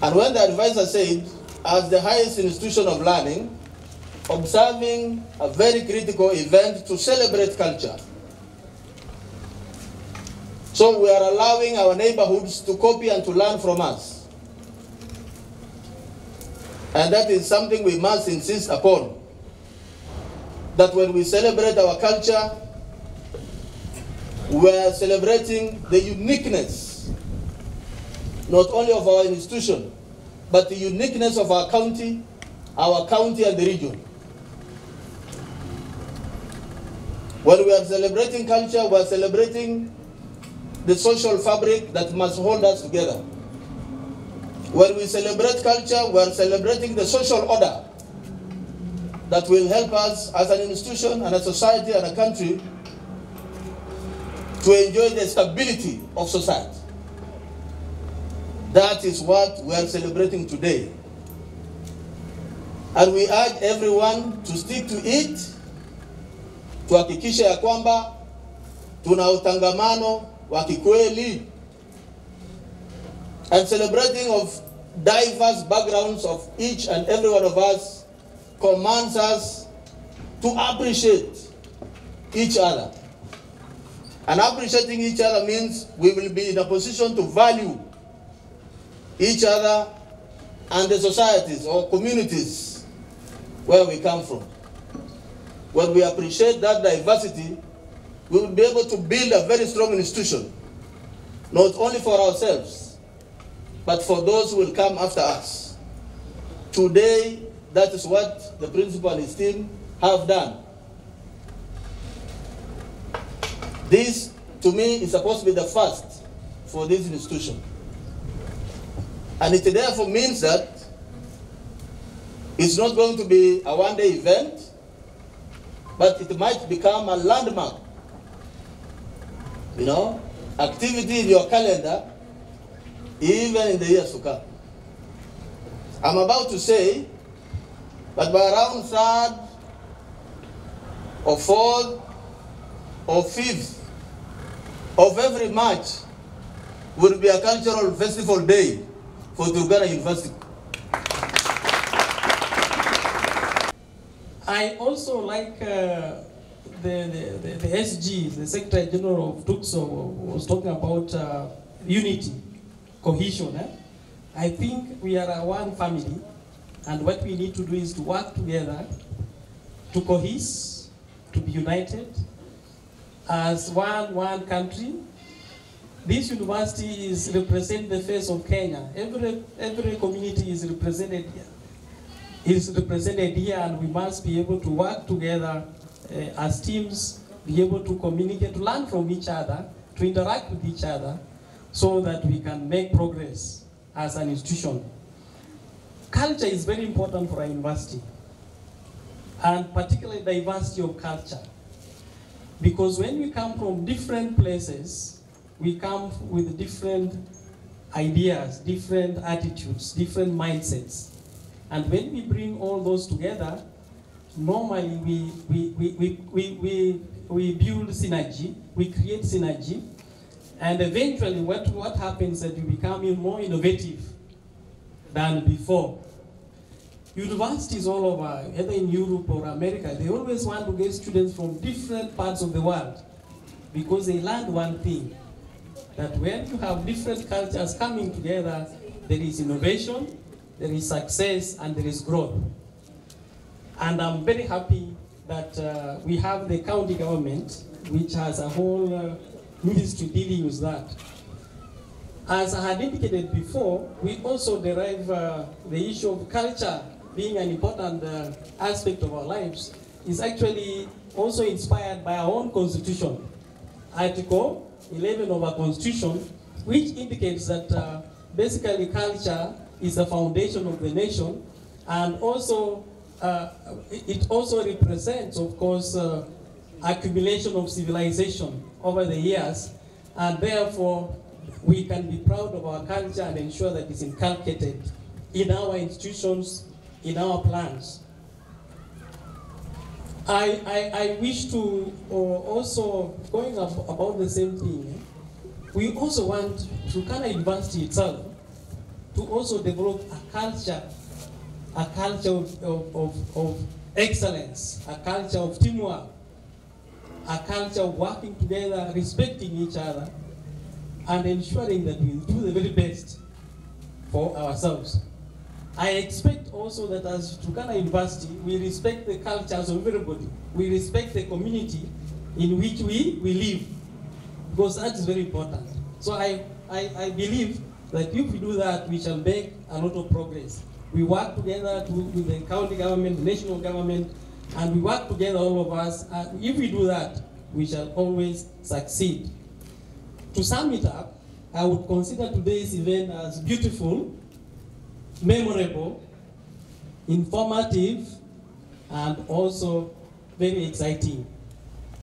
And when the advisor said, as the highest institution of learning, observing a very critical event to celebrate culture. So we are allowing our neighborhoods to copy and to learn from us. And that is something we must insist upon. That when we celebrate our culture, we are celebrating the uniqueness, not only of our institution, but the uniqueness of our county and the region. When we are celebrating culture, we are celebrating the social fabric that must hold us together. When we celebrate culture, we are celebrating the social order that will help us as an institution and a society and a country to enjoy the stability of society. That is what we are celebrating today. And we urge everyone to stick to it, tuhakikisha ya kwamba tuna utangamano wa kikweli, and celebrating of diverse backgrounds of each and every one of us commands us to appreciate each other. And appreciating each other means we will be in a position to value each other and the societies or communities where we come from. When we appreciate that diversity, we will be able to build a very strong institution, not only for ourselves, but for those who will come after us. Today, that is what the principal and his team have done. This, to me, is supposed to be the first for this institution. And it therefore means that it's not going to be a one-day event, but it might become a landmark, activity in your calendar, even in the years to come. I'm about to say that by around 3rd or 4th or 5th of every March will be a cultural festival day for Turkana University. I also like the SG, the Secretary General of TUCSO, was talking about unity, cohesion. I think we are one family, and what we need to do is to work together to cohese, to be united as one country. This university is representing the face of Kenya. Every community is represented here, and we must be able to work together as teams, be able to communicate, to learn from each other, to interact with each other, so that we can make progress as an institution. Culture is very important for our university, and particularly diversity of culture. Because when we come from different places, we come with different ideas, different attitudes, different mindsets. And when we bring all those together, normally we build synergy, we create synergy, and eventually what happens is that we become more innovative than before. Universities all over, either in Europe or America, they always want to get students from different parts of the world, because they learned one thing, that when you have different cultures coming together, there is innovation, there is success, and there is growth. And I'm very happy that we have the county government, which has a whole ministry dealing with that. As I had indicated before, we also derive the issue of culture being an important aspect of our lives is actually also inspired by our own constitution. Article 11 of our constitution, which indicates that basically culture is the foundation of the nation, and also it also represents, of course, accumulation of civilization over the years, and therefore we can be proud of our culture and ensure that it's inculcated in our institutions, in our plans. I wish to also, going about the same thing, we also want Turkana University itself to also develop a culture of excellence, a culture of teamwork, a culture of working together, respecting each other, and ensuring that we do the very best for ourselves. I expect also that as Turkana University, we respect the cultures of everybody. We respect the community in which we live, because that is very important. So I believe that if we do that, we shall make a lot of progress. We work together with the county government, the national government, and we work together, all of us. And if we do that, we shall always succeed. To sum it up, I would consider today's event as beautiful, memorable, informative, and also very exciting.